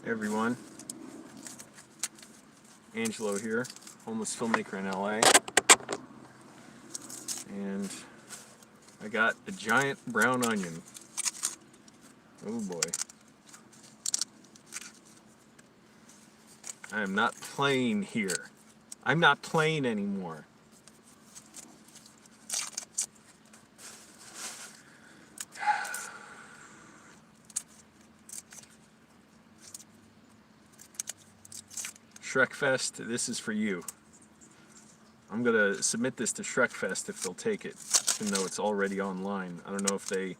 Everyone, Angelo here, homeless filmmaker in LA, and I got a giant brown onion. Oh boy. I am not playing here. I'm not playing anymore. Shrekfest, this is for you. I'm gonna submit this to Shrekfest if they'll take it, even though it's already online. I don't know if they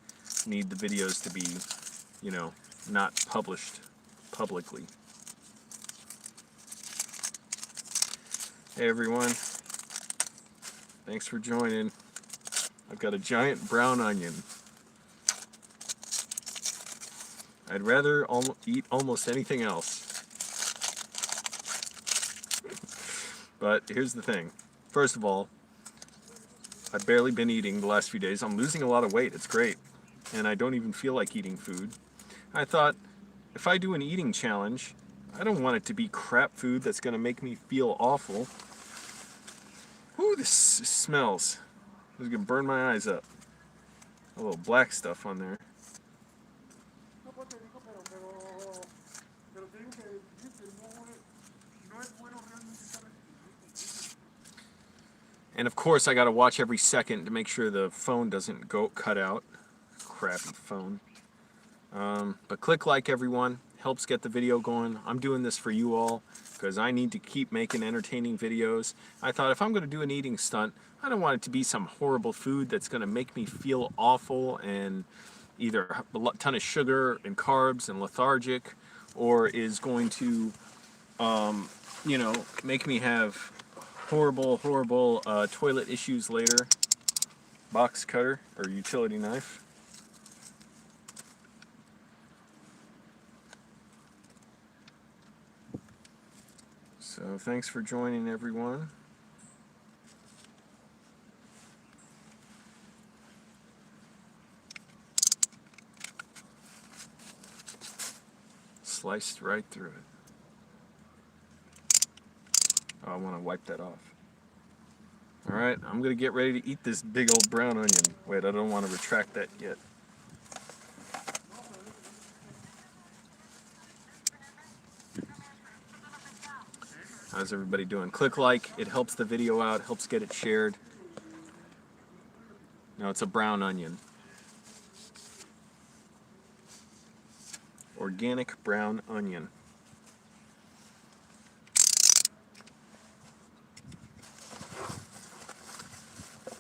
need the videos to be, you know, not published publicly. Hey everyone, thanks for joining. I've got a giant brown onion. I'd rather eat almost anything else. But here's the thing. First of all, I've barely been eating the last few days. I'm losing a lot of weight. It's great. And I don't even feel like eating food. I thought, if I do an eating challenge, I don't want it to be crap food that's going to make me feel awful. Ooh, this smells. It's going to burn my eyes up. A little black stuff on there. And of course I gotta watch every second to make sure the phone doesn't go cut out. Crappy phone. But click like, everyone. Helps get the video going. I'm doing this for you all because I need to keep making entertaining videos. I thought if I'm gonna do an eating stunt, I don't want it to be some horrible food that's gonna make me feel awful and either a ton of sugar and carbs and lethargic, or is going to you know, make me have horrible toilet issues later. Box cutter or utility knife. So thanks for joining, everyone. Sliced right through it. Oh, I want to wipe that off. Alright, I'm going to get ready to eat this big old brown onion. Wait, I don't want to retract that yet. How's everybody doing? Click like, it helps the video out, helps get it shared. No, it's a brown onion. Organic brown onion.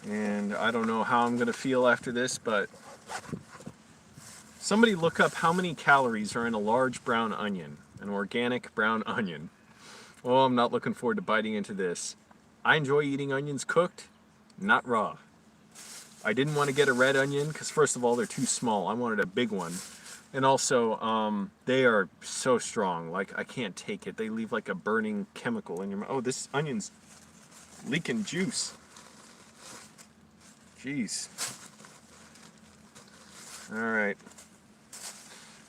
And I don't know how I'm going to feel after this, but somebody look up how many calories are in a large brown onion, an organic brown onion. Well, I'm not looking forward to biting into this. I enjoy eating onions cooked, not raw. I didn't want to get a red onion because, first of all, they're too small. I wanted a big one. And also, they are so strong. Like, I can't take it. They leave like a burning chemical in your mouth. Oh, this onion's leaking juice. Jeez. Alright.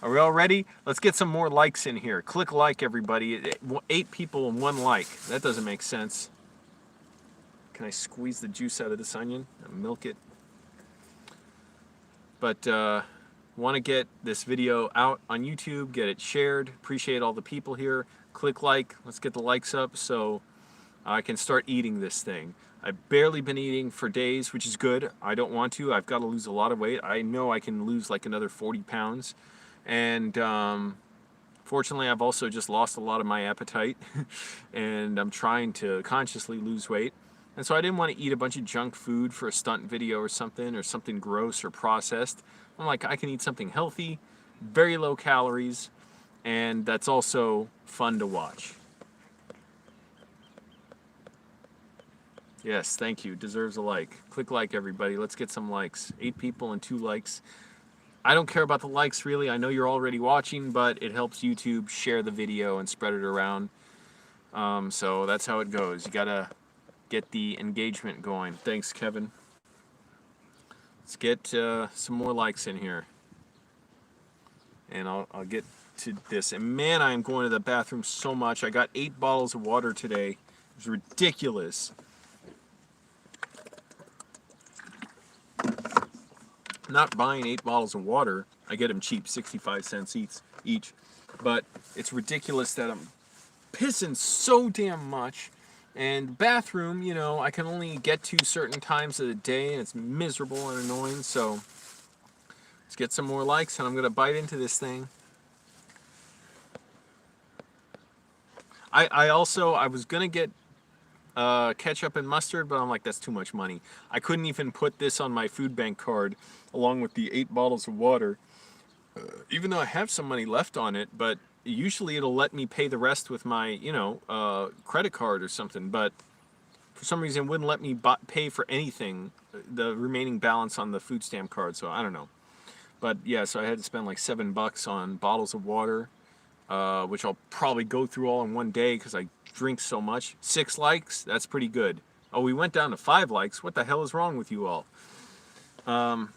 Are we all ready? Let's get some more likes in here. Click like, everybody. 8 people and 1 like. That doesn't make sense. Can I squeeze the juice out of this onion and milk it? But want to get this video out on YouTube, get it shared. Appreciate all the people here. Click like. Let's get the likes up so I can start eating this thing. I've barely been eating for days, which is good. I don't want to. I've got to lose a lot of weight. I know I can lose like another 40 pounds. And fortunately, I've also just lost a lot of my appetite. And I'm trying to consciously lose weight. And so I didn't want to eat a bunch of junk food for a stunt video or something gross or processed. I'm like, I can eat something healthy, very low calories, and that's also fun to watch. Yes, thank you. Deserves a like. Click like, everybody. Let's get some likes. 8 people and 2 likes. I don't care about the likes, really. I know you're already watching, but it helps YouTube share the video and spread it around. So that's how it goes. You gotta get the engagement going. Thanks, Kevin. Let's get some more likes in here. And I'll get to this. And man, I am going to the bathroom so much. I got 8 bottles of water today. It was ridiculous. Not buying 8 bottles of water. I get them cheap, 65 cents each. But it's ridiculous that I'm pissing so damn much. And bathroom, you know, I can only get to certain times of the day, and it's miserable and annoying. So let's get some more likes, and I'm gonna bite into this thing. I was gonna get ketchup and mustard, but I'm like, that's too much money. I couldn't even put this on my food bank card along with the 8 bottles of water, even though I have some money left on it. But usually it'll let me pay the rest with my, you know, credit card or something. But for some reason, it wouldn't let me pay for anything, the remaining balance on the food stamp card. So I don't know. But yeah, so I had to spend like $7 on bottles of water, which I'll probably go through all in one day because I drink so much. 6 likes, that's pretty good. Oh, we went down to 5 likes. What the hell is wrong with you all? All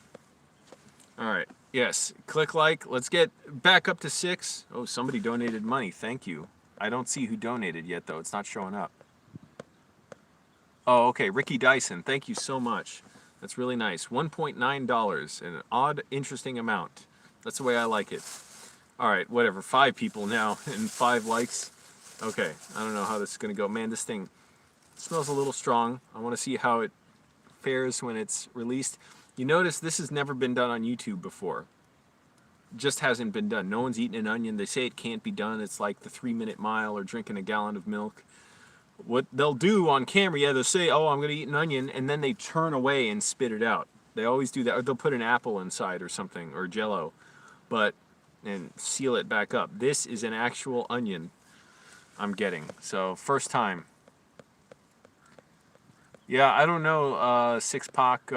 right. Yes, click like. Let's get back up to 6. Oh, somebody donated money. Thank you. I don't see who donated yet, though. It's not showing up. Oh, okay. Ricky Dyson. Thank you so much. That's really nice. $1.9. An odd, interesting amount. That's the way I like it. All right, whatever. 5 people now and 5 likes. Okay, I don't know how this is going to go. Man, this thing smells a little strong. I want to see how it fares when it's released. You notice this has never been done on YouTube before. Just hasn't been done. No one's eaten an onion. They say it can't be done. It's like the 3-minute mile or drinking a gallon of milk. What they'll do on camera, yeah, they'll say, oh, I'm going to eat an onion, and then they turn away and spit it out. They always do that. Or they'll put an apple inside or something, or Jell-O, and seal it back up. This is an actual onion I'm getting. So, first time. Yeah, I don't know, Six-Pack.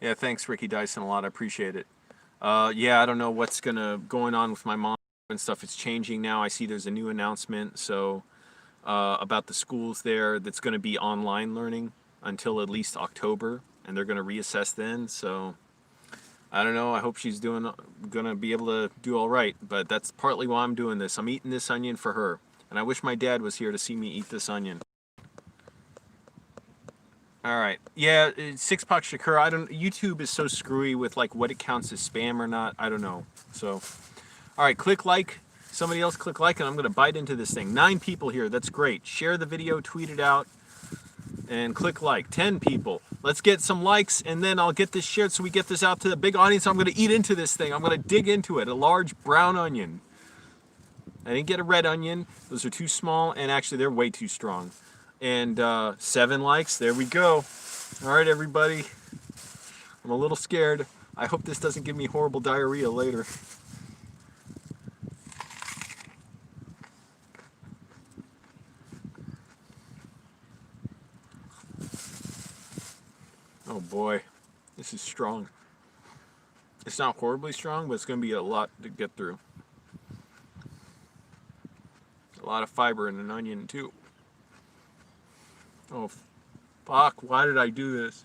Yeah, thanks, Ricky Dyson, a lot. I appreciate it. Yeah, I don't know what's going on with my mom and stuff. It's changing now. I see there's a new announcement, so about the schools there that's going to be online learning until at least October, and they're going to reassess then. So I don't know. I hope she's going to be able to do all right. But that's partly why I'm doing this. I'm eating this onion for her, and I wish my dad was here to see me eat this onion. All right. Yeah, Six-Pack Shakur. YouTube is so screwy with like what it counts as spam or not. I don't know. So, all right, click like. Somebody else click like, and I'm going to bite into this thing. 9 people here. That's great. Share the video, tweet it out, and click like. 10 people. Let's get some likes, and then I'll get this shared so we get this out to the big audience. I'm going to eat into this thing. I'm going to dig into it. A large brown onion. I didn't get a red onion. Those are too small, and actually they're way too strong. And 7 likes. There we go. All right, everybody. I'm a little scared. I hope this doesn't give me horrible diarrhea later. Oh boy, this is strong. It's not horribly strong, but it's going to be a lot to get through. A lot of fiber in an onion too. Oh, fuck, why did I do this?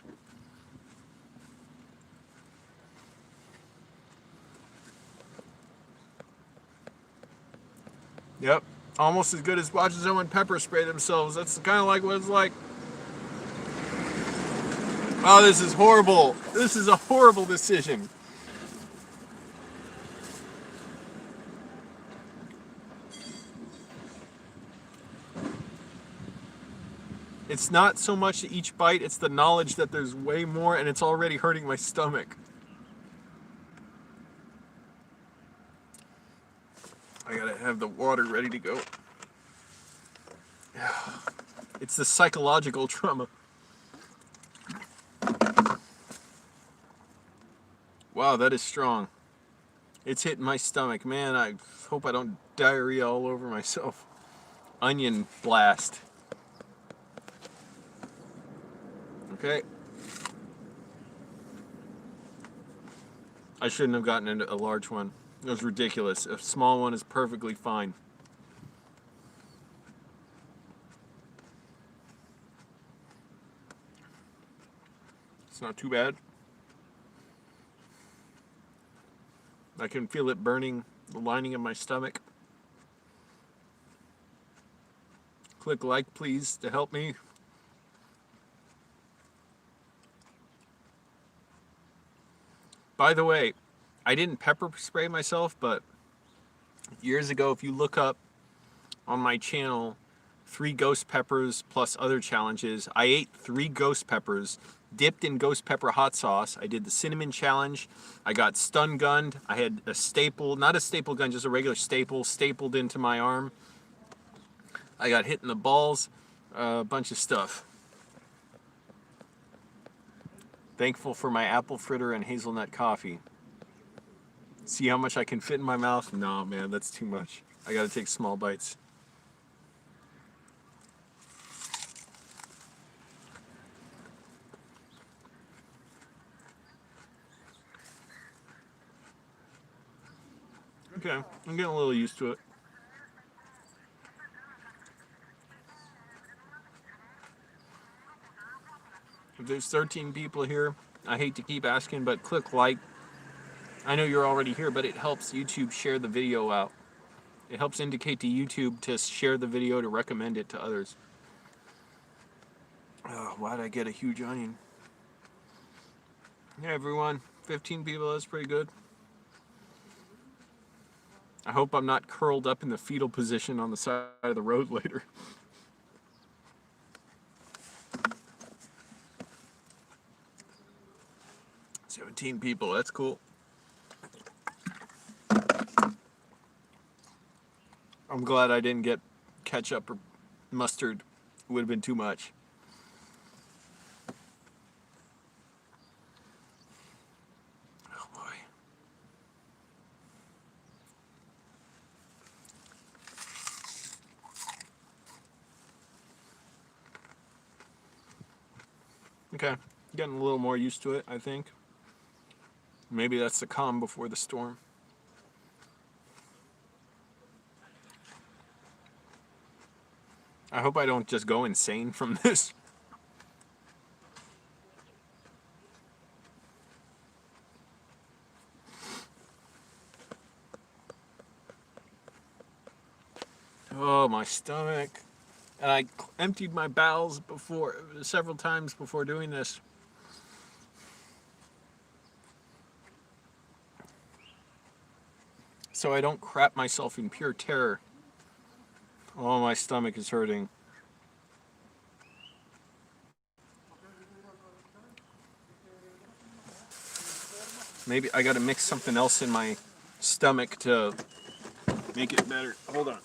Yep, almost as good as watching someone pepper spray themselves. That's kind of like what it's like. Oh, this is horrible. This is a horrible decision. It's not so much each bite, it's the knowledge that there's way more, and it's already hurting my stomach. I gotta have the water ready to go. It's the psychological trauma. Wow, that is strong. It's hitting my stomach. Man, I hope I don't diarrhea all over myself. Onion blast. Okay. I shouldn't have gotten into a large one. It was ridiculous. A small one is perfectly fine. It's not too bad. I can feel it burning the lining of my stomach. Click like, please, to help me. By the way, I didn't pepper spray myself, but years ago, if you look up on my channel 3 ghost peppers plus other challenges, I ate 3 ghost peppers dipped in ghost pepper hot sauce. I did the cinnamon challenge. I got stun gunned. I had a staple, not a staple gun, just a regular staple stapled into my arm. I got hit in the balls, a bunch of stuff. Thankful for my apple fritter and hazelnut coffee. See how much I can fit in my mouth? No, man, that's too much. I gotta take small bites. Okay, I'm getting a little used to it. If there's 13 people here, I hate to keep asking, but click like. I know you're already here, but it helps YouTube share the video out. It helps indicate to YouTube to share the video, to recommend it to others. Oh, why'd I get a huge onion? Hey everyone, 15 people, that's pretty good. I hope I'm not curled up in the fetal position on the side of the road later. "17 people, that's cool." I'm glad I didn't get ketchup or mustard. It would have been too much. Oh boy. Okay, getting a little more used to it, I think. Maybe that's the calm before the storm. I hope I don't just go insane from this. Oh, my stomach. And I emptied my bowels before, several times before doing this. So I don't crap myself in pure terror. Oh, my stomach is hurting. Maybe I gotta mix something else in my stomach to make it better. Hold on.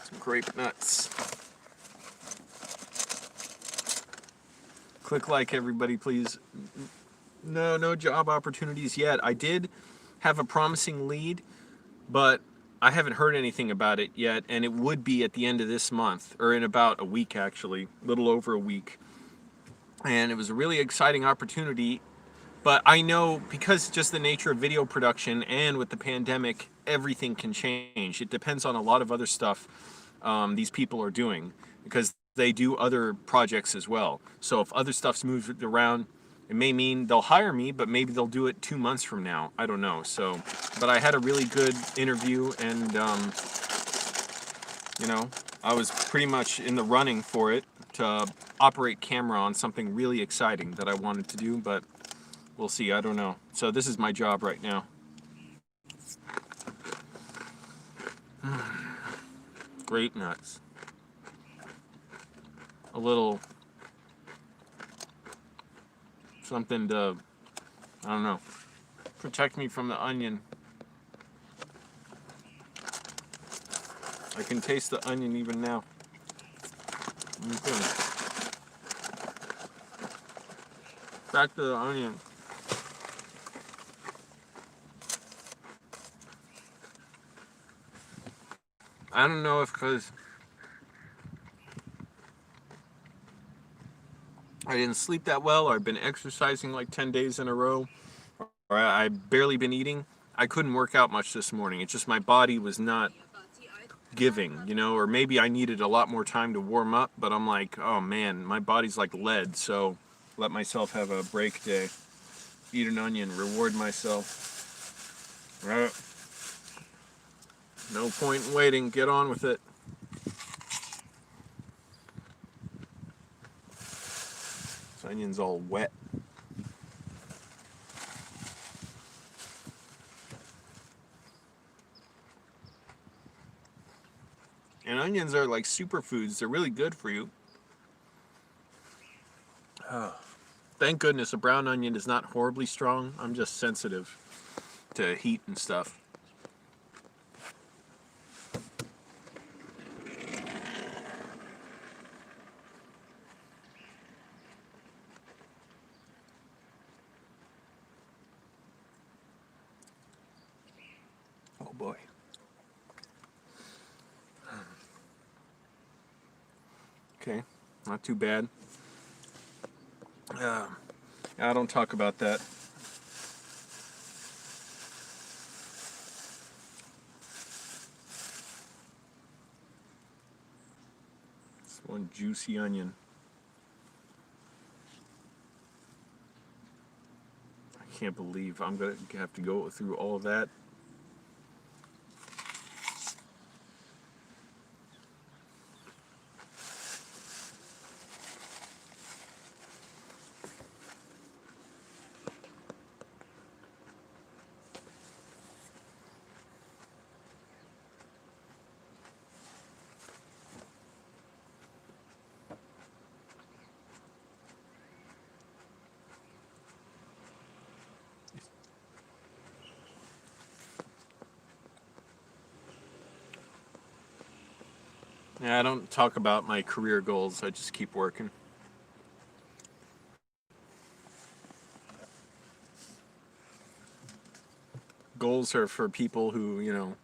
Some grape nuts. Click like, everybody, please. No job opportunities yet. I did have a promising lead, but I haven't heard anything about it yet, and it would be at the end of this month, or in about a week actually, a little over a week. And it was a really exciting opportunity, but I know because just the nature of video production and with the pandemic, everything can change. It depends on a lot of other stuff these people are doing, because they do other projects as well. So if other stuff's moved around, it may mean they'll hire me, but maybe they'll do it 2 months from now. I don't know. So, but I had a really good interview, and you know, I was pretty much in the running for it to operate camera on something really exciting that I wanted to do, but we'll see. I don't know. So this is my job right now. Grape nuts. A little something to, I don't know, protect me from the onion. I can taste the onion even now. Okay. Back to the onion. I don't know if because I didn't sleep that well, or I've been exercising like 10 days in a row, or I've barely been eating. I couldn't work out much this morning. It's just my body was not giving, you know, or maybe I needed a lot more time to warm up, but I'm like, oh man, my body's like lead, so let myself have a break day. Eat an onion, reward myself. No point in waiting, get on with it. This onion's all wet. And onions are like superfoods. They're really good for you. Thank goodness a brown onion is not horribly strong. I'm just sensitive to heat and stuff. Oh boy. Okay, not too bad. I don't talk about that. It's one juicy onion. I can't believe I'm gonna have to go through all of that. Yeah, I don't talk about my career goals. I just keep working. Goals are for people who, you know,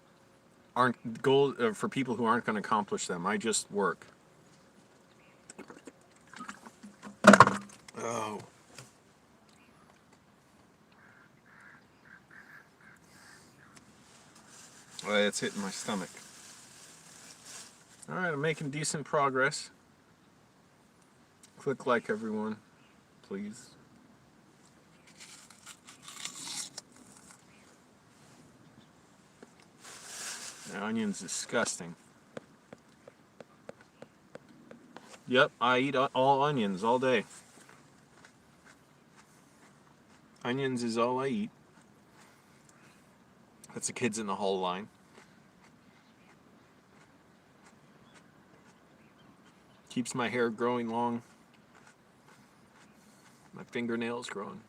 aren't goals for people who aren't going to accomplish them. I just work. Oh. Well, it's hitting my stomach. All right, I'm making decent progress. Click like, everyone, please. The onion's disgusting. Yep, I eat all onions all day. Onions is all I eat. That's the kids in the hall line. Keeps my hair growing long. My fingernails growing.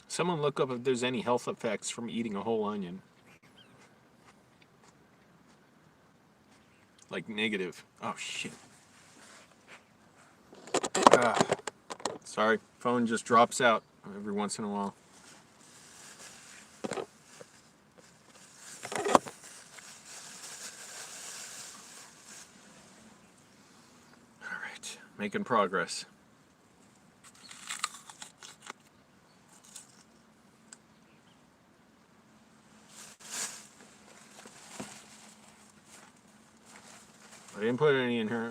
Someone look up if there's any health effects from eating a whole onion. Like negative. Oh shit. Ah. Sorry, phone just drops out every once in a while. All right, making progress. I didn't put any in here.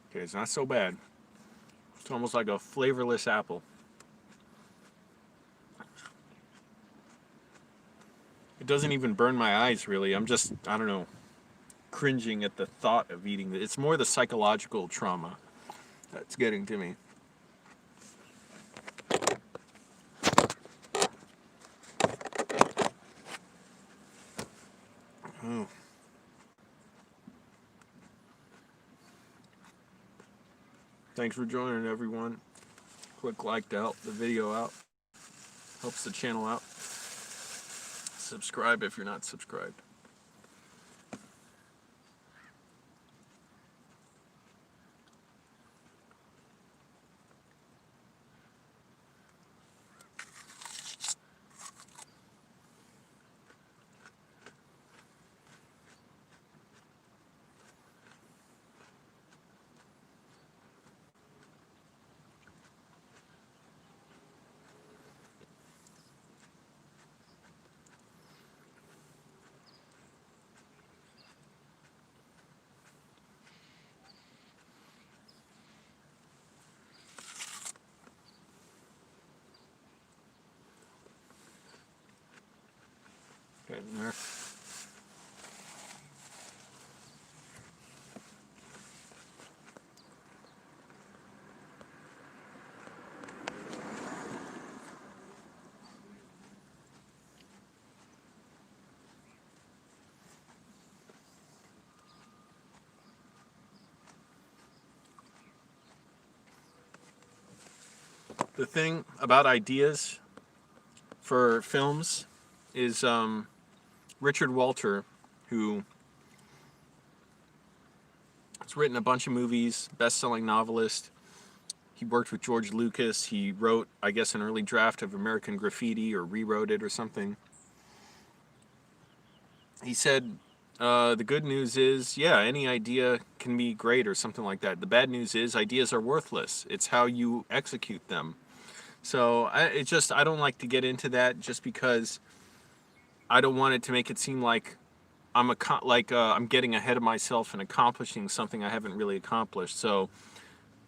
Okay, it's not so bad. It's almost like a flavorless apple. It doesn't even burn my eyes, really. I'm just, I don't know, cringing at the thought of eating it. It's more the psychological trauma that's getting to me. Oh. Thanks for joining, everyone. Click like to help the video out. Helps the channel out. Subscribe if you're not subscribed. in there. The thing about ideas for films is Richard Walter, who has written a bunch of movies, best-selling novelist. He worked with George Lucas. He wrote, I guess, an early draft of American Graffiti, or rewrote it or something. He said, the good news is, yeah, any idea can be great or something like that. The bad news is ideas are worthless. It's how you execute them. So I don't like to get into that, just because I don't want it to make it seem like I'm getting ahead of myself and accomplishing something I haven't really accomplished. So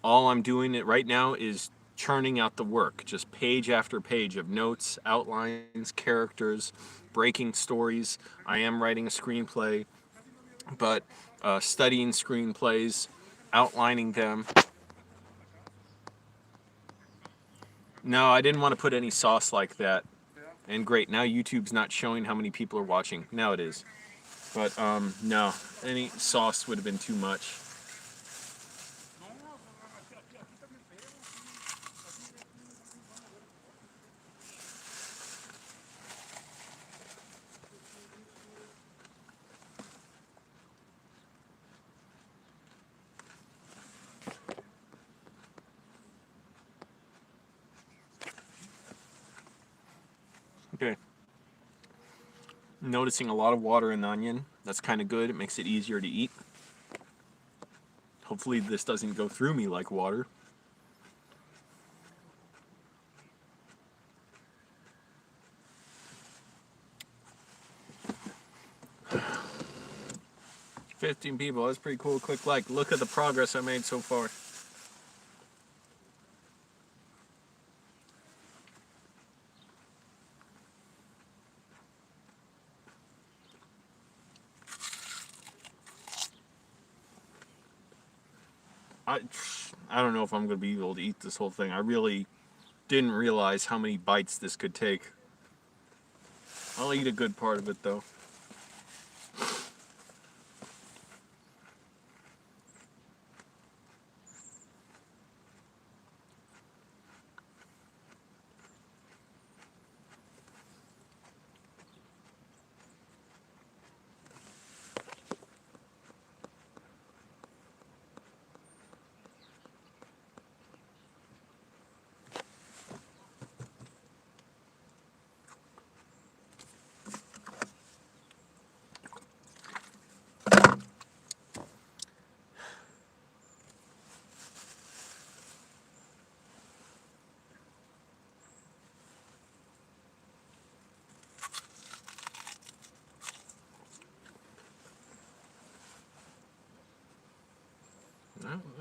all I'm doing right now is churning out the work, just page after page of notes, outlines, characters, breaking stories. I am writing a screenplay, but studying screenplays, outlining them. No, I didn't want to put any sauce like that. And great, now YouTube's not showing how many people are watching. Now it is. But no, any sauce would have been too much. Okay. Noticing a lot of water in the onion. That's kind of good. It makes it easier to eat. Hopefully this doesn't go through me like water. $15 people. That's pretty cool. Click like. Look at the progress I made so far. I don't know if I'm going to be able to eat this whole thing. I really didn't realize how many bites this could take. I'll eat a good part of it though.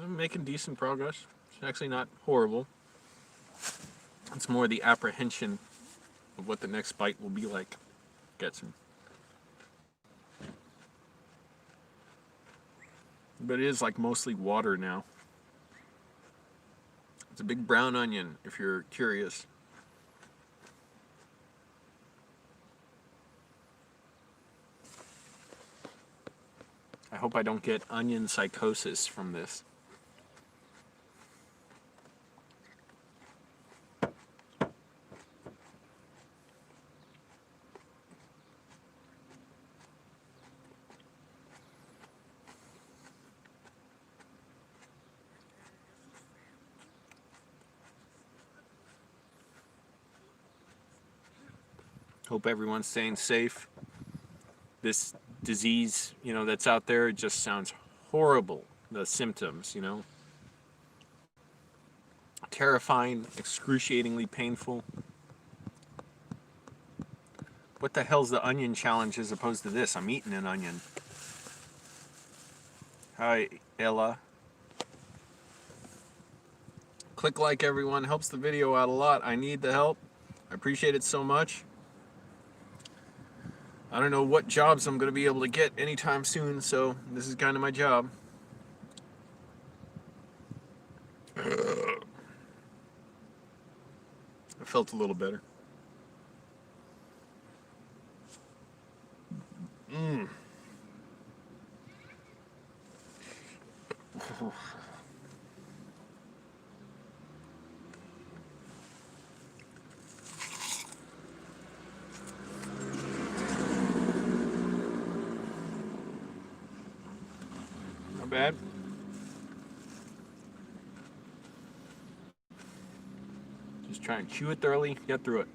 I'm making decent progress. It's actually not horrible. It's more the apprehension of what the next bite will be like gets me. But it is like mostly water now. It's a big brown onion, if you're curious. I hope I don't get onion psychosis from this. Hope everyone's staying safe. This disease, that's out there, it just sounds horrible. The symptoms, terrifying, excruciatingly painful. What the hell's the onion challenge as opposed to this? I'm eating an onion. Hi, Ella. Click like, everyone. Helps the video out a lot. I need the help. I appreciate it so much. I don't know what jobs I'm going to be able to get anytime soon, so this is kind of my job. I felt a little better. Not bad. Just try and chew it thoroughly, get through it.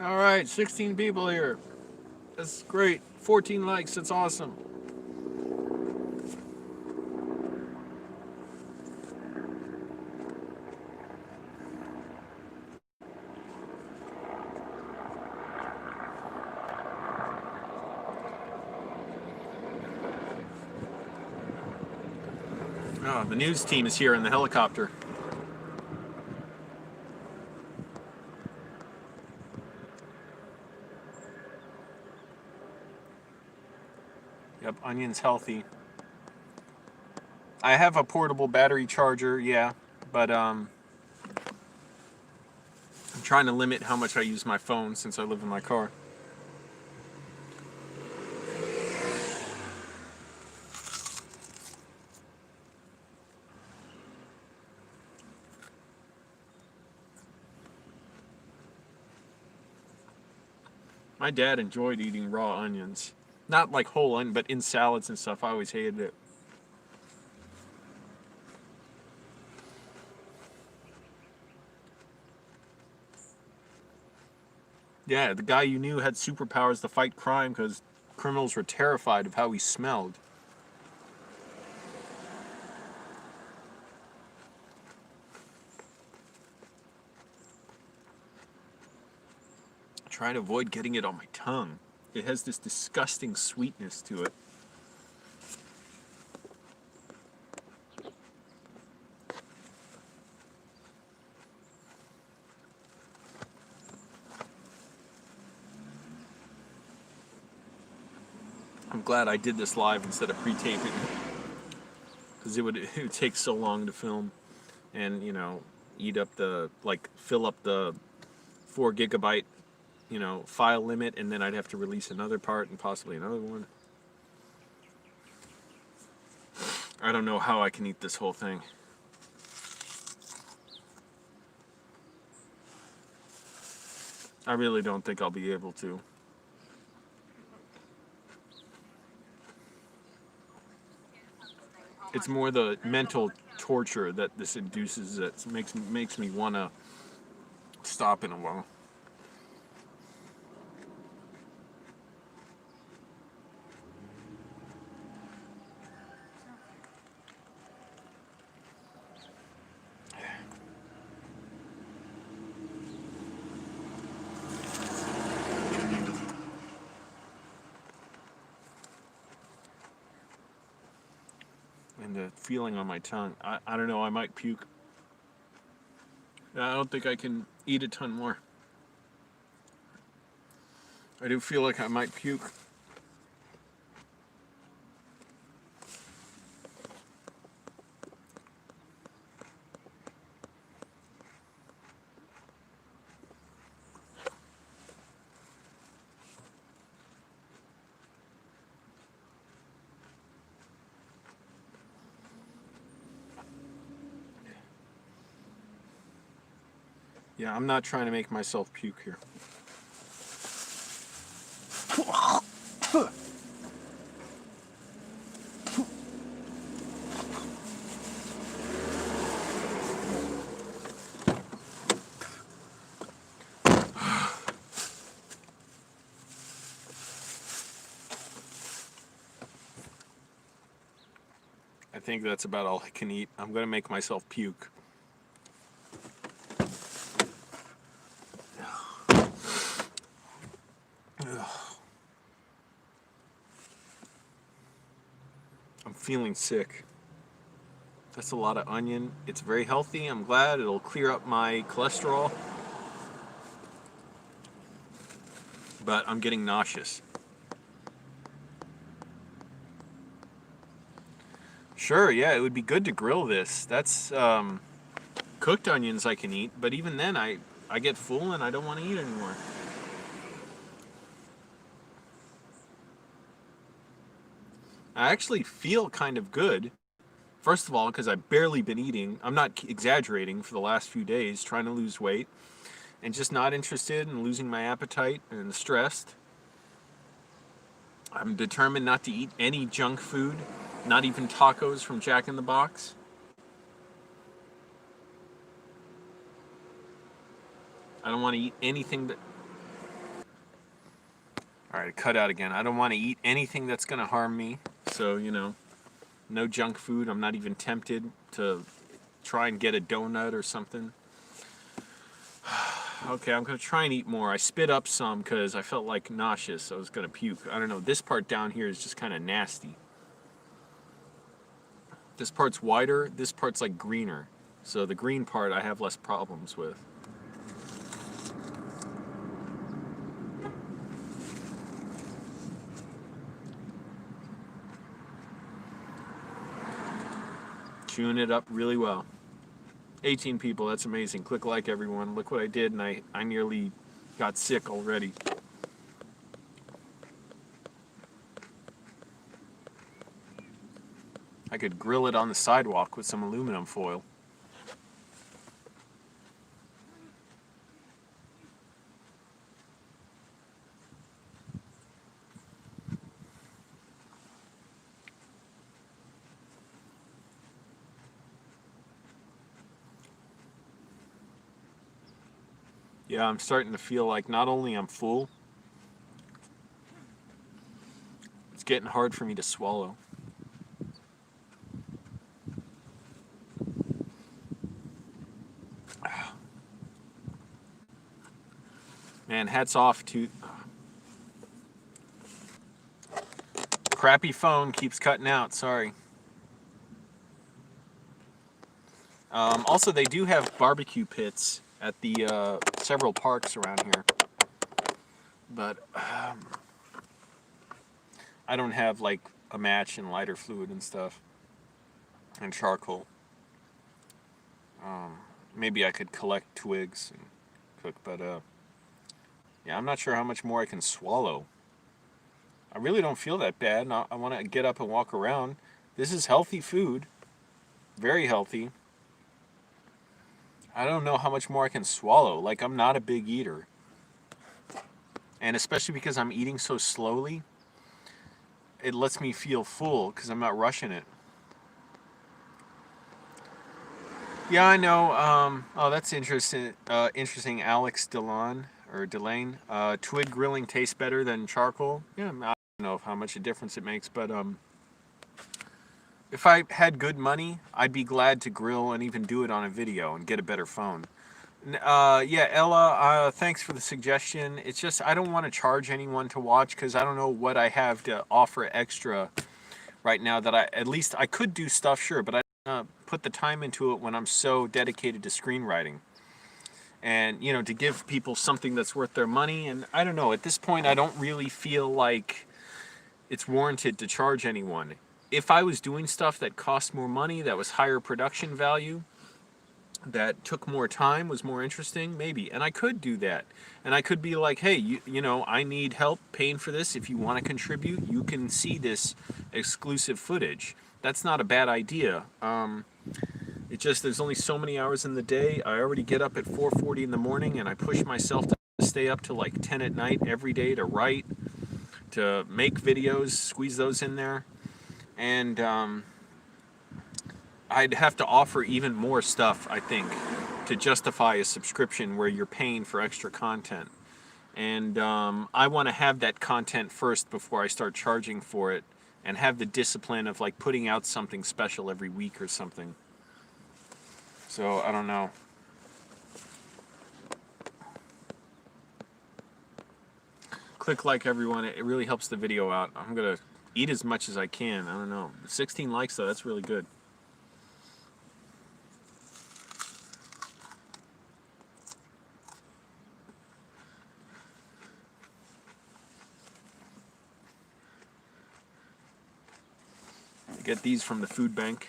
All right, 16 people here. That's great. 14 likes. That's awesome. Oh, the news team is here in the helicopter. Yep, onion's healthy. I have a portable battery charger, yeah, but I'm trying to limit how much I use my phone since I live in my car. My dad enjoyed eating raw onions. Not like whole onion, but in salads and stuff. I always hated it. Yeah, the guy you knew had superpowers to fight crime because criminals were terrified of how he smelled. Try to avoid getting it on my tongue. It has this disgusting sweetness to it. I'm glad I did this live instead of pre-taping, because it would take so long to film and, you know, eat up the, like, fill up the 4 gigabyte, you know, file limit, and then I'd have to release another part and possibly another one. I don't know how I can eat this whole thing. I really don't think I'll be able to. It's more the mental torture that this induces that makes me want to stop in a while. And the feeling on my tongue, I don't know, I might puke. I don't think I can eat a ton more. I do feel like I might puke. Yeah, I'm not trying to make myself puke here. I think that's about all I can eat. I'm going to make myself puke. I'm feeling sick. That's a lot of onion. It's very healthy. I'm glad it'll clear up my cholesterol. But I'm getting nauseous. Sure, yeah, it would be good to grill this. That's cooked onions I can eat, but even then I get full and I don't want to eat anymore. I actually feel kind of good. First of all, because I've barely been eating. I'm not exaggerating for the last few days, trying to lose weight and just not interested in losing my appetite and stressed. I'm determined not to eat any junk food, not even tacos from Jack in the Box. I don't want to eat anything that... All right, cut out again. I don't want to eat anything that's going to harm me. So, you know, no junk food. I'm not even tempted to try and get a donut or something. Okay, I'm going to try and eat more. I spit up some because I felt like nauseous. I was going to puke. I don't know. This part down here is just kind of nasty. This part's wider. This part's like greener. So the green part I have less problems with. Chewing it up really well. 18 people, that's amazing. Click like, everyone. Look what I did, and I nearly got sick already. I could grill it on the sidewalk with some aluminum foil. Yeah, I'm starting to feel like not only I'm full, it's getting hard for me to swallow. Man, hats off to... Crappy phone keeps cutting out, sorry. Also, they do have barbecue pits at the several parks around here. But I don't have like a match and lighter fluid and stuff. And charcoal. Maybe I could collect twigs and cook, but yeah, I'm not sure how much more I can swallow. I really don't feel that bad, and I want to get up and walk around. This is healthy food. Very healthy. I don't know how much more I can swallow. Like, I'm not a big eater. And especially because I'm eating so slowly, it lets me feel full because I'm not rushing it. Yeah, I know. Oh, that's interesting. Interesting, Alex Delane or Delane. Twig grilling tastes better than charcoal. Yeah, I don't know how much a difference it makes, but if I had good money, I'd be glad to grill and even do it on a video and get a better phone. Yeah, Ella, thanks for the suggestion. It's just I don't want to charge anyone to watch because I don't know what I have to offer extra right now that at least I could do stuff, sure, but I don't put the time into it when I'm so dedicated to screenwriting. And, you know, to give people something that's worth their money. And I don't know, at this point, I don't really feel like it's warranted to charge anyone. If I was doing stuff that cost more money, that was higher production value, that took more time, was more interesting, maybe. And I could do that. And I could be like, hey, you know, I need help paying for this. If you want to contribute, you can see this exclusive footage. That's not a bad idea. It just, there's only so many hours in the day. I already get up at 4:40 in the morning, and I push myself to stay up to like 10 at night every day to write, to make videos, squeeze those in there. And I'd have to offer even more stuff, I think, to justify a subscription where you're paying for extra content. And I want to have that content first before I start charging for it, and have the discipline of like putting out something special every week or something. So, I don't know. Click like, everyone. It really helps the video out. I'm going to eat as much as I can. I don't know. 16 likes, though. That's really good. Get these from the food bank.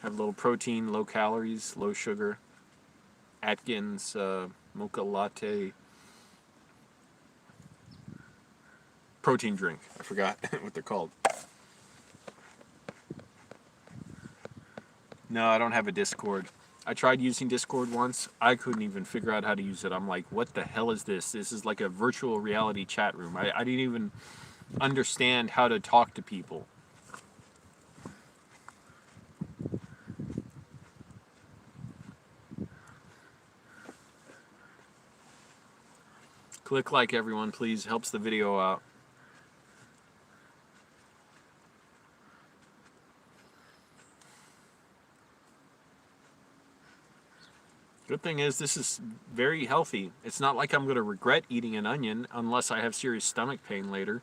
Have a little protein, low calories, low sugar. Atkins mocha latte protein drink. I forgot what they're called. No, I don't have a Discord. I tried using Discord once. I couldn't even figure out how to use it. I'm like, what the hell is this? This is like a virtual reality chat room. I didn't even understand how to talk to people. Click like, everyone, please. Helps the video out. Good thing is this is very healthy. It's not like I'm going to regret eating an onion unless I have serious stomach pain later.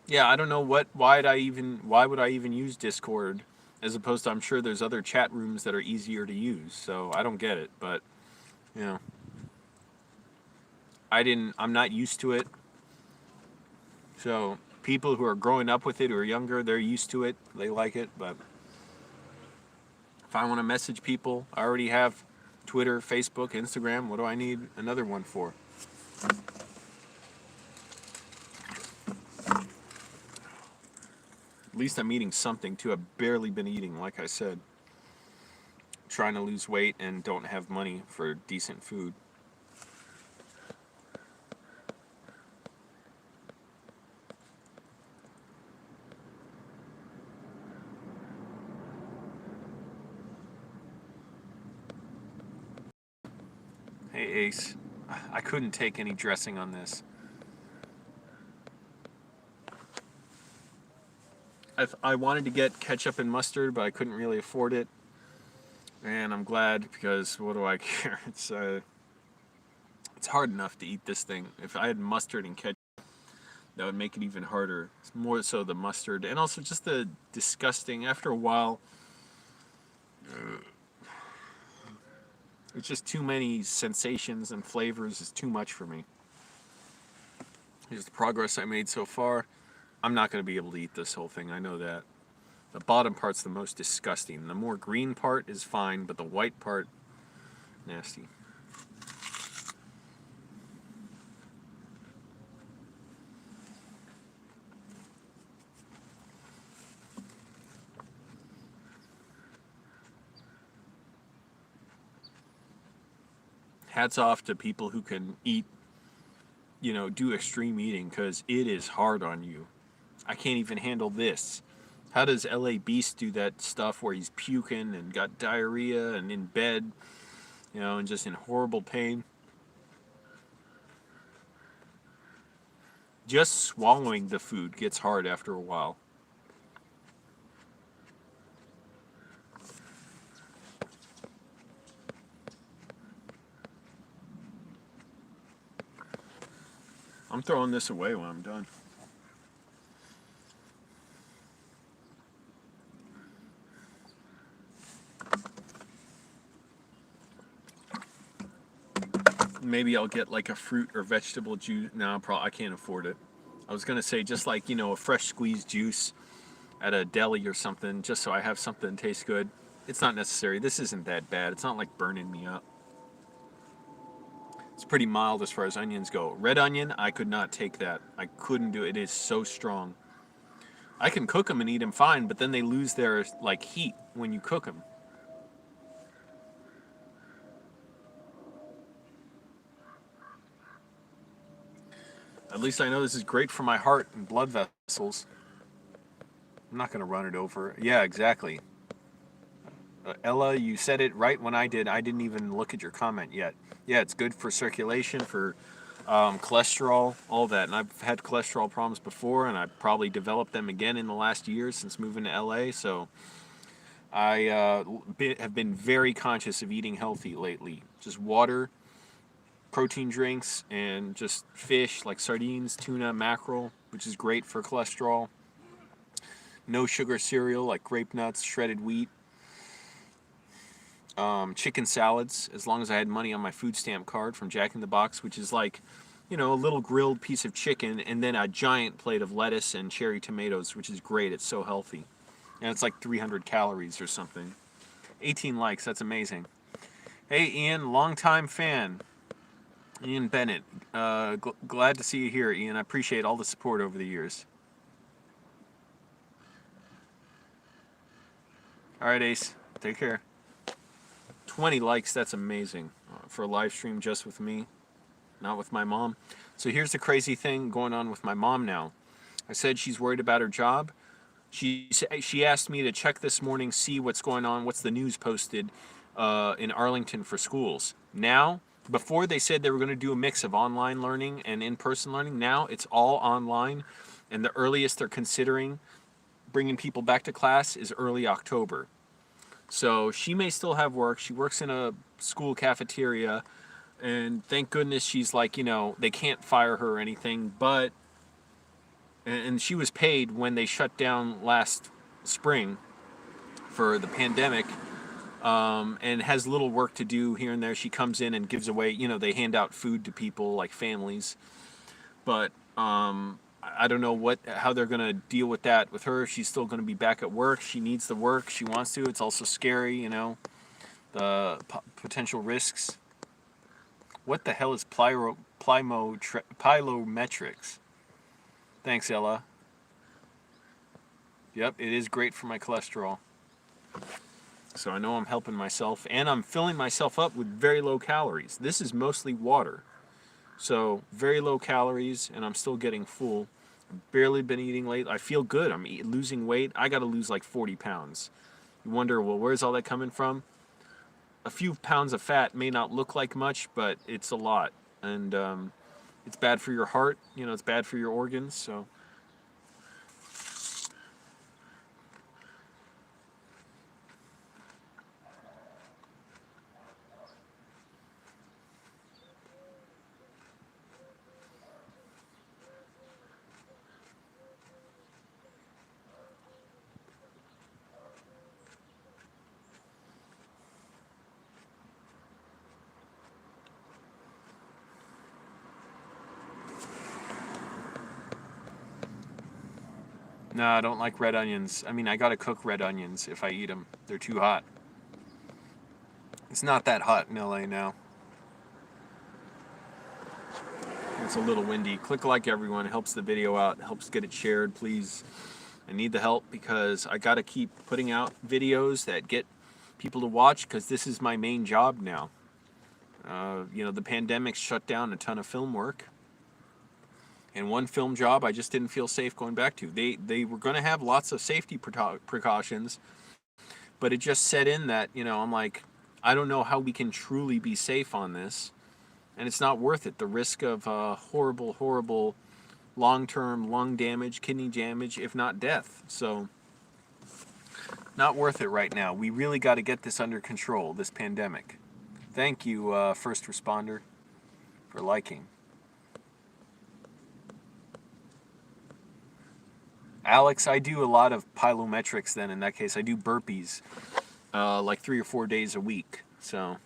Yeah, I don't know why would I even use Discord as opposed to, I'm sure there's other chat rooms that are easier to use. So I don't get it, but you know, I'm not used to it. So people who are growing up with it, who are younger, they're used to it. They like it, but if I want to message people, I already have Twitter, Facebook, Instagram. What do I need another one for? At least I'm eating something too. I've barely been eating, like I said. Trying to lose weight and don't have money for decent food. Hey Ace, I couldn't take any dressing on this. I wanted to get ketchup and mustard, but I couldn't really afford it. And I'm glad, because what do I care? It's hard enough to eat this thing. If I had mustard and ketchup, that would make it even harder. It's more so the mustard, and also just the disgusting, after a while, it's just too many sensations and flavors. Is too much for me. Here's the progress I made so far. I'm not going to be able to eat this whole thing, I know that. The bottom part's the most disgusting. The more green part is fine, but the white part, nasty. Hats off to people who can eat, do extreme eating, because it is hard on you. I can't even handle this. How does LA Beast do that stuff where he's puking and got diarrhea and in bed, and just in horrible pain? Just swallowing the food gets hard after a while. I'm throwing this away when I'm done. Maybe I'll get like a fruit or vegetable juice. No, I can't afford it. I was going to say just like, a fresh squeezed juice at a deli or something, just so I have something that tastes good. It's not necessary. This isn't that bad. It's not like burning me up. It's pretty mild as far as onions go. Red onion, I could not take that. I couldn't do it. It is so strong. I can cook them and eat them fine, but then they lose their heat when you cook them. At least I know this is great for my heart and blood vessels. I'm not going to run it over. Yeah, exactly. Ella, you said it right when I did. I didn't even look at your comment yet. Yeah, it's good for circulation, for cholesterol, all that. And I've had cholesterol problems before, and I probably developed them again in the last year since moving to LA. So I have been very conscious of eating healthy lately. Just water, protein drinks, and just fish like sardines, tuna, mackerel, which is great for cholesterol. No sugar cereal like grape nuts, shredded wheat. Chicken salads, as long as I had money on my food stamp card from Jack in the Box, which is like, a little grilled piece of chicken and then a giant plate of lettuce and cherry tomatoes, which is great. It's so healthy. And it's like 300 calories or something. 18 likes, that's amazing. Hey, Ian, longtime fan. Ian Bennett. Glad to see you here, Ian. I appreciate all the support over the years. All right, Ace. Take care. 20 likes, that's amazing. For a live stream just with me, not with my mom. So here's the crazy thing going on with my mom now. I said she's worried about her job. She asked me to check this morning, see what's going on, what's the news posted in Arlington for schools. Now, before they said they were going to do a mix of online learning and in-person learning. Now it's all online, and the earliest they're considering bringing people back to class is early October. So she may still have work. She works in a school cafeteria, and thank goodness she's like, they can't fire her or anything, but, and she was paid when they shut down last spring for the pandemic, and has little work to do here and there. She comes in and gives away, they hand out food to people like families, but I don't know how they're going to deal with that with her. She's still going to be back at work. She needs the work. She wants to. It's also scary, the potential risks. What the hell is plyometrics? Thanks, Ella. Yep, it is great for my cholesterol. So I know I'm helping myself, and I'm filling myself up with very low calories. This is mostly water. So very low calories, and I'm still getting full. I've barely been eating late. I feel good. I'm losing weight. I got to lose like 40 pounds. You wonder, well, where's all that coming from? A few pounds of fat may not look like much, but it's a lot. And it's bad for your heart. It's bad for your organs. So no, I don't like red onions. I mean, I gotta cook red onions if I eat them. They're too hot. It's not that hot in LA now. It's a little windy. Click like, everyone. It helps the video out. It helps get it shared, please. I need the help because I gotta keep putting out videos that get people to watch, because this is my main job now. The pandemic shut down a ton of film work. And one film job I just didn't feel safe going back to. They were going to have lots of safety precautions, but it just set in that, I'm like, I don't know how we can truly be safe on this, and it's not worth it. The risk of horrible, horrible long-term lung damage, kidney damage, if not death. So, not worth it right now. We really got to get this under control, this pandemic. Thank you, first responder, for liking. Alex, I do a lot of plyometrics then. In that case, I do burpees like 3 or 4 days a week. So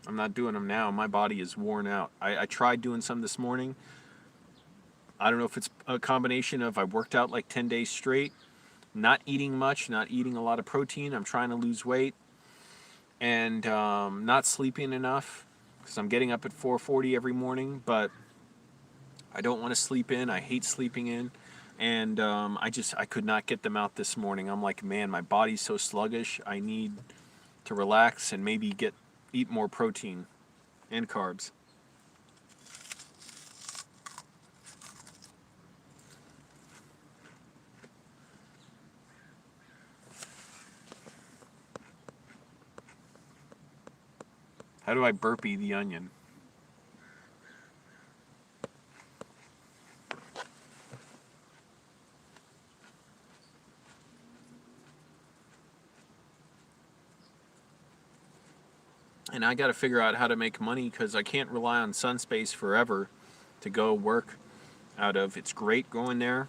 I'm not doing them now. My body is worn out. I tried doing some this morning. I don't know if it's a combination of I worked out like 10 days straight, not eating much, not eating a lot of protein. I'm trying to lose weight, and not sleeping enough, because I'm getting up at 4:40 every morning, but I don't want to sleep in. I hate sleeping in. And I could not get them out this morning. I'm like, man, my body's so sluggish. I need to relax and maybe eat more protein and carbs. How do I burpee the onion? I got to figure out how to make money because I can't rely on Sunspace forever to go work out of. It's great going there.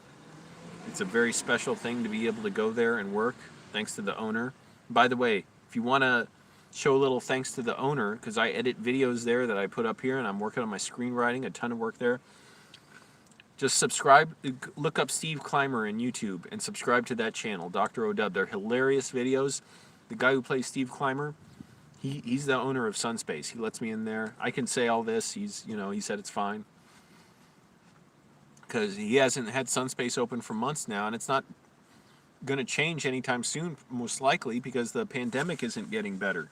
It's a very special thing to be able to go there and work, thanks to the owner. By the way, if you want to show a little thanks to the owner, because I edit videos there that I put up here, and I'm working on my screenwriting, a ton of work there. Just subscribe, look up Steve Clymer in YouTube, and subscribe to that channel, Dr. O'Dub. They're hilarious videos. The guy who plays Steve Clymer, he's the owner of Sunspace. He lets me in there. I can say all this. He said it's fine. Because he hasn't had Sunspace open for months now, and it's not going to change anytime soon, most likely, because the pandemic isn't getting better.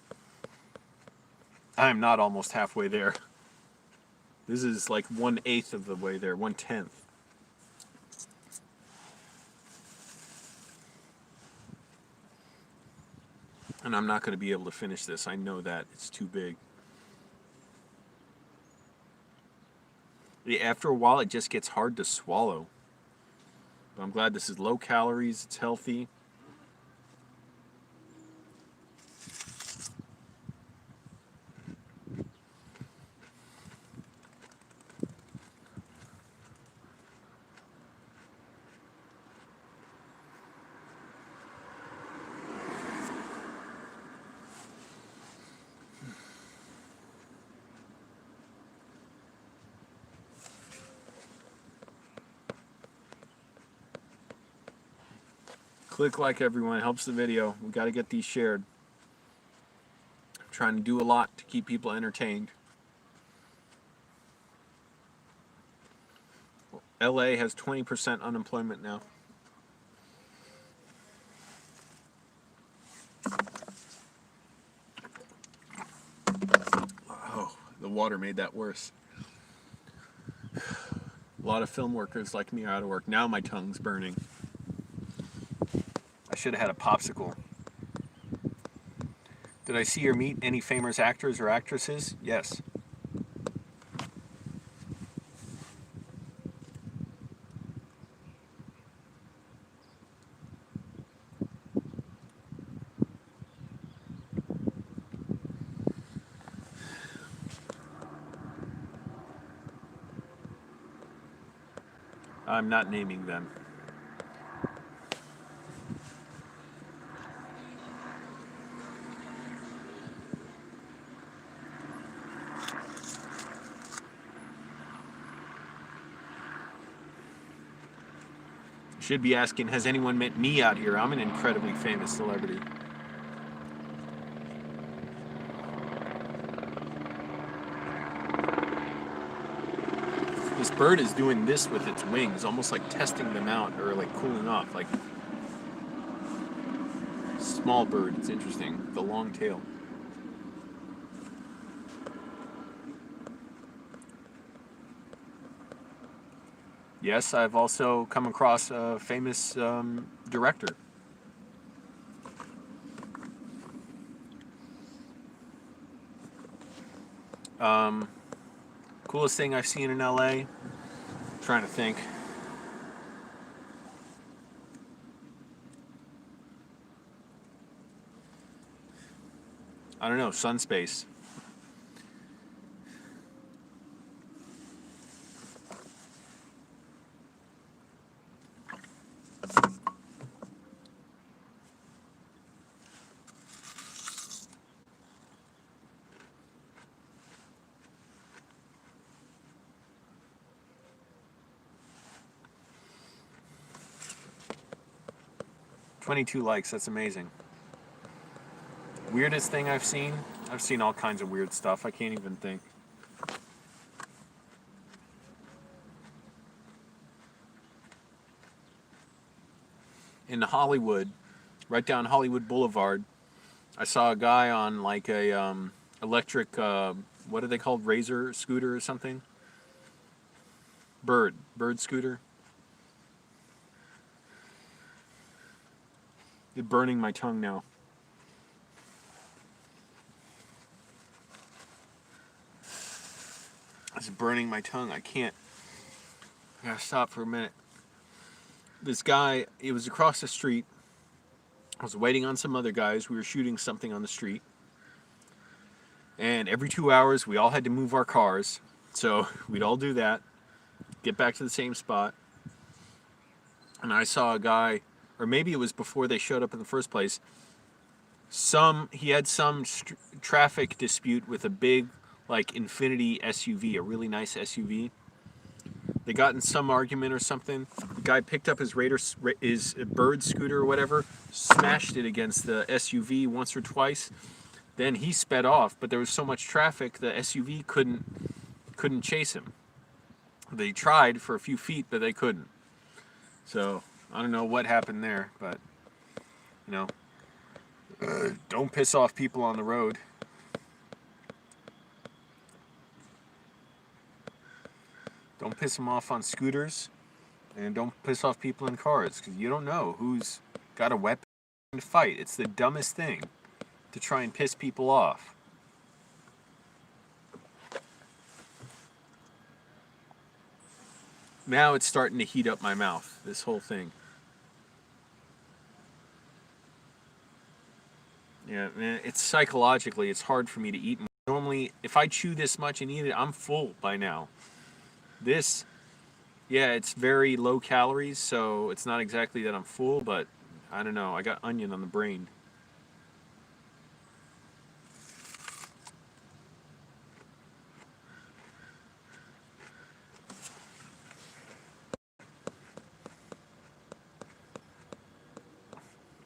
I'm not almost halfway there. This is like 1/8 of the way there, 1/10. And I'm not going to be able to finish this. I know that. It's too big. After a while, it just gets hard to swallow. But I'm glad this is low calories, it's healthy. Click like, everyone. Helps the video. We got to get these shared. I'm trying to do a lot to keep people entertained. LA has 20% unemployment now. Oh, the water made that worse. A lot of film workers like me are out of work. Now my tongue's burning. I should have had a popsicle. Did I see or meet any famous actors or actresses? Yes. I'm not naming them. Should be asking, has anyone met me out here? I'm an incredibly famous celebrity. This bird is doing this with its wings, almost like testing them out or like cooling off. Like small bird, it's interesting. The long tail. Yes, I've also come across a famous director. Coolest thing I've seen in LA? I'm trying to think. I don't know, Sunspace. $22 likes, that's amazing. Weirdest thing I've seen? I've seen all kinds of weird stuff. I can't even think. In Hollywood, right down Hollywood Boulevard, I saw a guy on like a electric, what are they called, Razor scooter or something? Bird scooter. It's burning my tongue now. It's burning my tongue. I can't. I gotta stop for a minute. This guy, it was across the street. I was waiting on some other guys. We were shooting something on the street. And every 2 hours, we all had to move our cars. So we'd all do that, get back to the same spot. And I saw a guy, or maybe it was before they showed up in the first place. He had some traffic dispute with a big, like, Infinity SUV, a really nice SUV. They got in some argument or something. The guy picked up his bird scooter or whatever, smashed it against the SUV once or twice. Then he sped off, but there was so much traffic, the SUV couldn't chase him. They tried for a few feet, but they couldn't. So I don't know what happened there, but you know, don't piss off people on the road. Don't piss them off on scooters, and don't piss off people in cars, because you don't know who's got a weapon to fight. It's the dumbest thing to try and piss people off. Now it's starting to heat up my mouth, this whole thing. Yeah, man, it's psychologically, it's hard for me to eat. Normally, if I chew this much and eat it, I'm full by now. This, yeah, it's very low calories, so it's not exactly that I'm full, but I don't know, I got onion on the brain.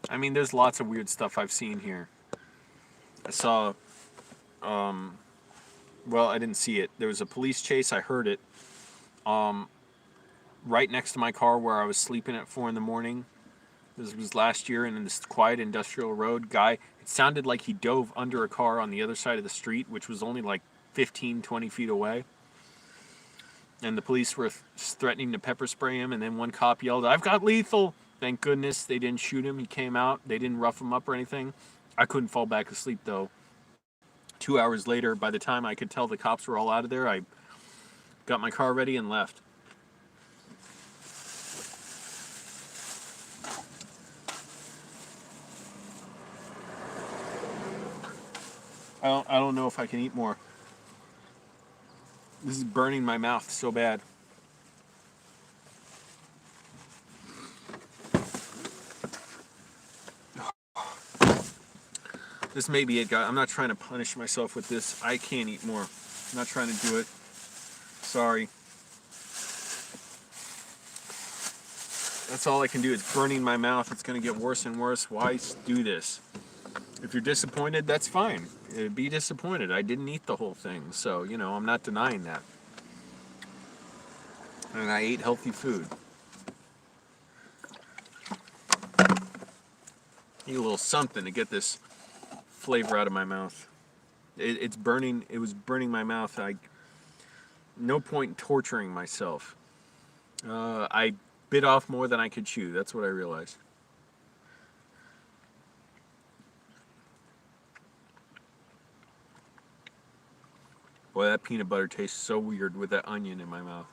I mean, there's lots of weird stuff I've seen here. I saw, well, I didn't see it. There was a police chase, I heard it, right next to my car where I was sleeping at 4 in the morning. This was last year, and in this quiet industrial road, guy, it sounded like he dove under a car on the other side of the street, which was only like 15, 20 feet away. And the police were threatening to pepper spray him, and then one cop yelled, "I've got lethal!" Thank goodness they didn't shoot him. He came out. They didn't rough him up or anything. I couldn't fall back asleep, though. 2 hours later, by the time I could tell the cops were all out of there, I got my car ready and left. I don't know if I can eat more. This is burning my mouth so bad. This may be it, guys. I'm not trying to punish myself with this. I can't eat more. I'm not trying to do it. Sorry. That's all I can do. It's burning my mouth. It's going to get worse and worse. Why do this? If you're disappointed, that's fine. Be disappointed. I didn't eat the whole thing. So, you know, I'm not denying that. And I ate healthy food. Need a little something to get this flavor out of my mouth. It's burning. It was burning my mouth. No point in torturing myself. I bit off more than I could chew. That's what I realized. Boy, that peanut butter tastes so weird with that onion in my mouth.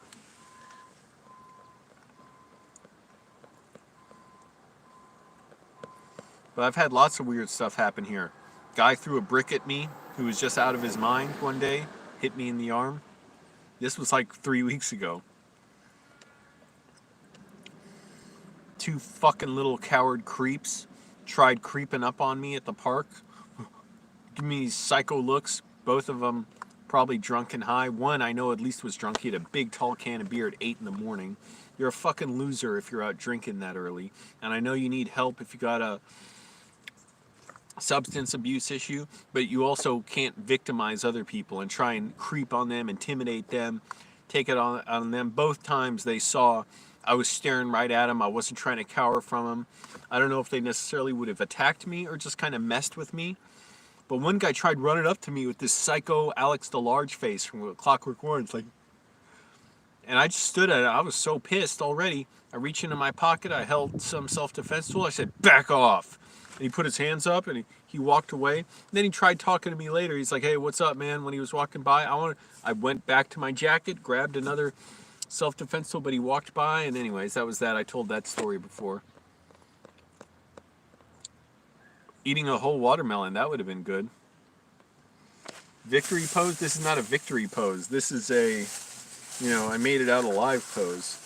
But I've had lots of weird stuff happen here. Guy threw a brick at me who was just out of his mind one day, hit me in the arm. This was like 3 weeks ago. 2 fucking little coward creeps tried creeping up on me at the park. Give me these psycho looks. Both of them probably drunk and high. One I know at least was drunk. He had a big tall can of beer at 8 in the morning. You're a fucking loser if you're out drinking that early. And I know you need help if you got a substance abuse issue, but you also can't victimize other people and try and creep on them, intimidate them, take it on them. Both times they saw I was staring right at them. I wasn't trying to cower from them. I don't know if they necessarily would have attacked me or just kind of messed with me. But one guy tried running up to me with this psycho Alex DeLarge face from Clockwork Orange, like, and I just stood at it. I was so pissed already. I reached into my pocket. I held some self-defense tool. I said, "Back off." And he put his hands up and he walked away. And then he tried talking to me later. He's like, "Hey, what's up, man?" When he was walking by, I went back to my jacket, grabbed another self-defense tool, but he walked by. And anyways, that was that. I told that story before. Eating a whole watermelon, that would have been good. Victory pose? This is not a victory pose. This is a, I made it out alive pose.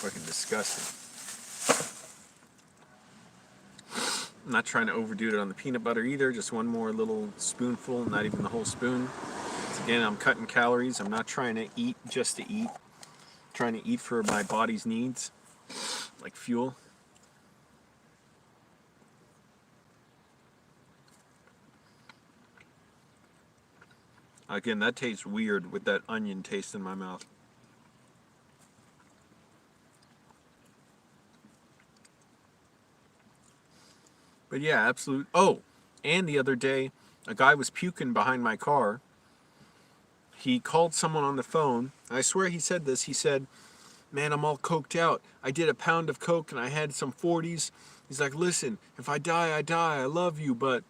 Fucking disgusting. I'm not trying to overdo it on the peanut butter either. Just one more little spoonful, not even the whole spoon. Again, I'm cutting calories. I'm not trying to eat just to eat. I'm trying to eat for my body's needs, like fuel. Again, that tastes weird with that onion taste in my mouth. But yeah, absolute. Oh, and the other day, a guy was puking behind my car. He called someone on the phone. I swear he said this. He said, "Man, I'm all coked out. I did a pound of coke and I had some 40s." He's like, "Listen, if I die, I die. I love you, but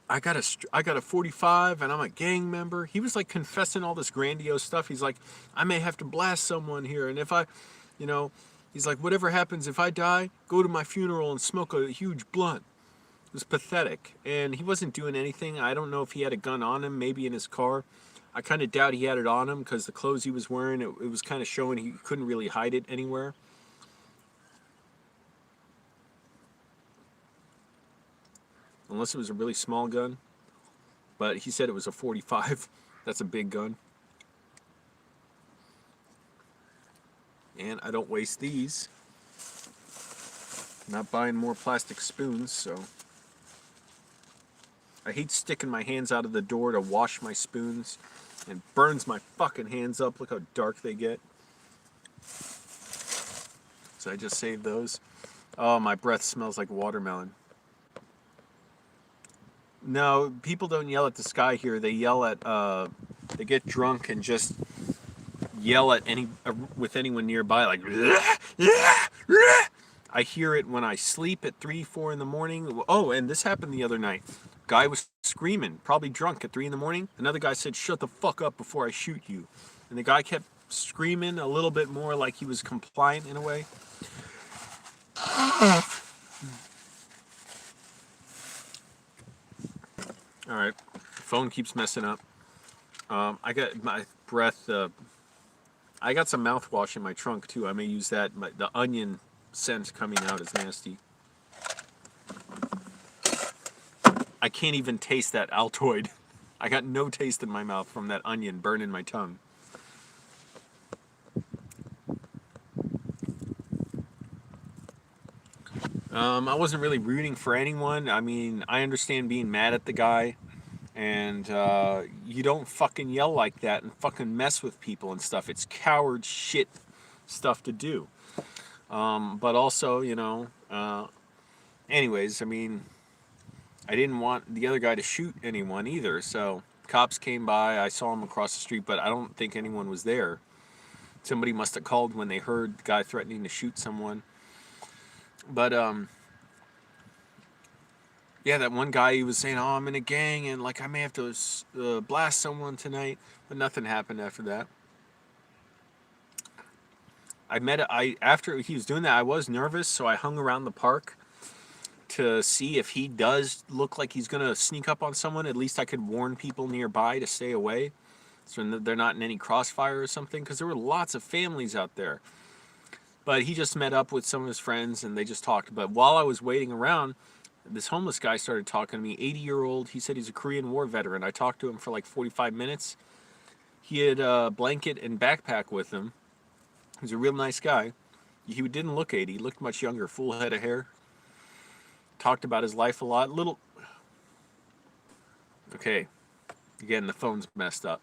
I got a 45 and I'm a gang member." He was like confessing all this grandiose stuff. He's like, "I may have to blast someone here, and if I, you know," he's like, "whatever happens, if I die, go to my funeral and smoke a huge blunt." It was pathetic, and he wasn't doing anything. I don't know if he had a gun on him, maybe in his car. I kind of doubt he had it on him because the clothes he was wearing, it was kind of showing he couldn't really hide it anywhere. Unless it was a really small gun. But he said it was a 45. That's a big gun. And I don't waste these. I'm not buying more plastic spoons, so. I hate sticking my hands out of the door to wash my spoons. And burns my fucking hands up. Look how dark they get. So I just saved those. Oh, my breath smells like watermelon. No, people don't yell at the sky here. They yell at, they get drunk and just yell at with anyone nearby, like, I hear it when I sleep at 3, 4 in the morning. Oh, and this happened the other night. Guy was screaming, probably drunk at 3 in the morning. Another guy said, "Shut the fuck up before I shoot you." And the guy kept screaming a little bit more, like he was compliant in a way. All right, the phone keeps messing up. I got my breath. I got some mouthwash in my trunk too. I may use that. The onion scent coming out is nasty. I can't even taste that Altoid. I got no taste in my mouth from that onion burning my tongue. I wasn't really rooting for anyone. I mean, I understand being mad at the guy, and you don't fucking yell like that and fucking mess with people and stuff. It's coward shit stuff to do. But also, anyways, I mean, I didn't want the other guy to shoot anyone either, so cops came by. I saw him across the street, but I don't think anyone was there. Somebody must have called when they heard the guy threatening to shoot someone. But, yeah, that one guy, he was saying, "Oh, I'm in a gang, and, like, I may have to blast someone tonight," but nothing happened after that. After he was doing that, I was nervous, so I hung around the park to see if he does look like he's going to sneak up on someone. At least I could warn people nearby to stay away so they're not in any crossfire or something, because there were lots of families out there. But he just met up with some of his friends and they just talked. But while I was waiting around, this homeless guy started talking to me. 80-year-old. He said he's a Korean War veteran. I talked to him for like 45 minutes. He had a blanket and backpack with him. He's a real nice guy. He didn't look 80. He looked much younger. Full head of hair. Talked about his life a lot. Okay. Again, the phone's messed up.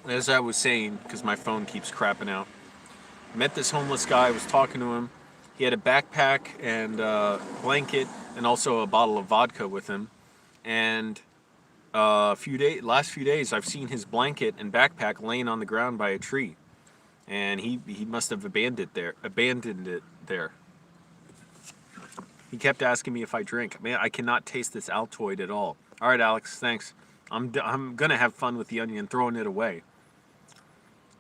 As I was saying, because my phone keeps crapping out, met this homeless guy, was talking to him. He had a backpack and a blanket and also a bottle of vodka with him. And last few days, I've seen his blanket and backpack laying on the ground by a tree. and he must have abandoned it there. He kept asking me if I drink. Man, I cannot taste this Altoid at all. All right, Alex, thanks. I'm gonna have fun with the onion, throwing it away.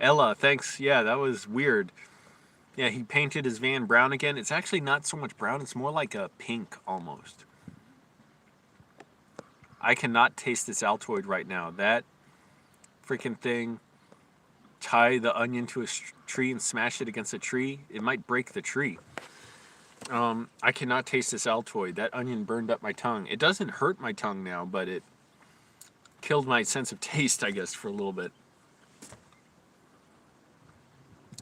Ella, thanks. Yeah, that was weird. Yeah, he painted his van brown again. It's actually not so much brown, it's more like a pink almost. I cannot taste this Altoid right now. That freaking thing, tie the onion to a tree and smash it against a tree, it might break the tree. I cannot taste this Altoid. That onion burned up my tongue. It doesn't hurt my tongue now, but it killed my sense of taste, I guess, for a little bit.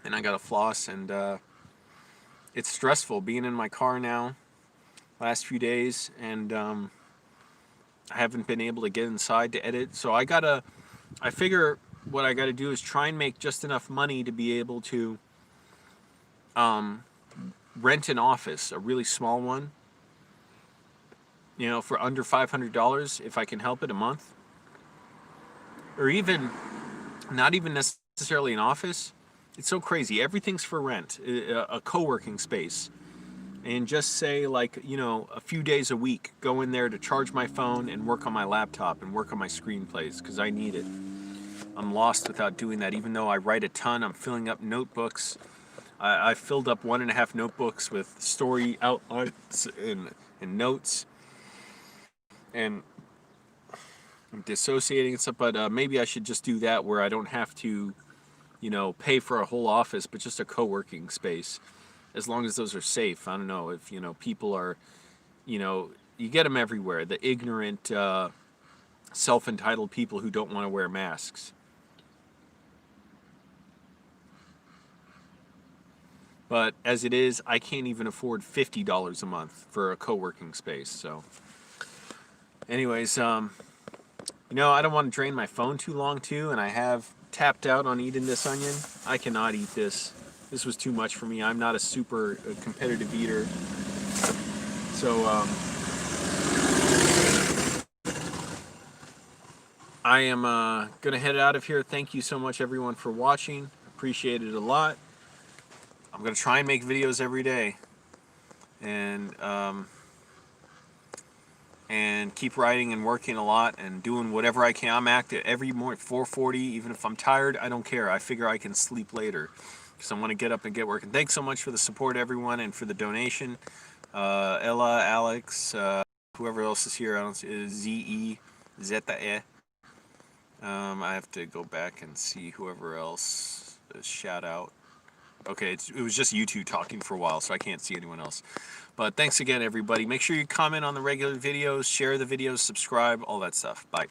And I got to floss, and it's stressful being in my car now last few days, and I haven't been able to get inside to edit. So I figure what I got to do is try and make just enough money to be able to rent an office, a really small one, you know, for under $500 if I can help it a month. Or even, not even necessarily an office. It's so crazy. Everything's for rent. A co-working space. And just say, like, you know, a few days a week, go in there to charge my phone and work on my laptop and work on my screenplays, because I need it. I'm lost without doing that. Even though I write a ton, I'm filling up notebooks. I filled up 1.5 notebooks with story outlines and notes. And I'm dissociating and stuff, but maybe I should just do that where I don't have to, you know, pay for a whole office, but just a co-working space. As long as those are safe. I don't know if, you know, people are, you know, you get them everywhere. The ignorant, self-entitled people who don't want to wear masks. But as it is, I can't even afford $50 a month for a co-working space. So anyways, you know, I don't want to drain my phone too long too, and I have tapped out on eating this onion. I cannot eat this. This was too much for me. I'm not a super competitive eater. So I am gonna head out of here. Thank you so much everyone for watching. Appreciate it a lot. I'm gonna try and make videos every day, and keep writing and working a lot and doing whatever I can. I'm active every morning, 4:40. Even if I'm tired, I don't care. I figure I can sleep later because I want to get up and get working. Thanks so much for the support, everyone, and for the donation. Ella, Alex, whoever else is here. I don't see ZE, Zeta. I have to go back and see whoever else. Shout out. Okay, it was just you two talking for a while, so I can't see anyone else. But thanks again, everybody. Make sure you comment on the regular videos, share the videos, subscribe, all that stuff. Bye.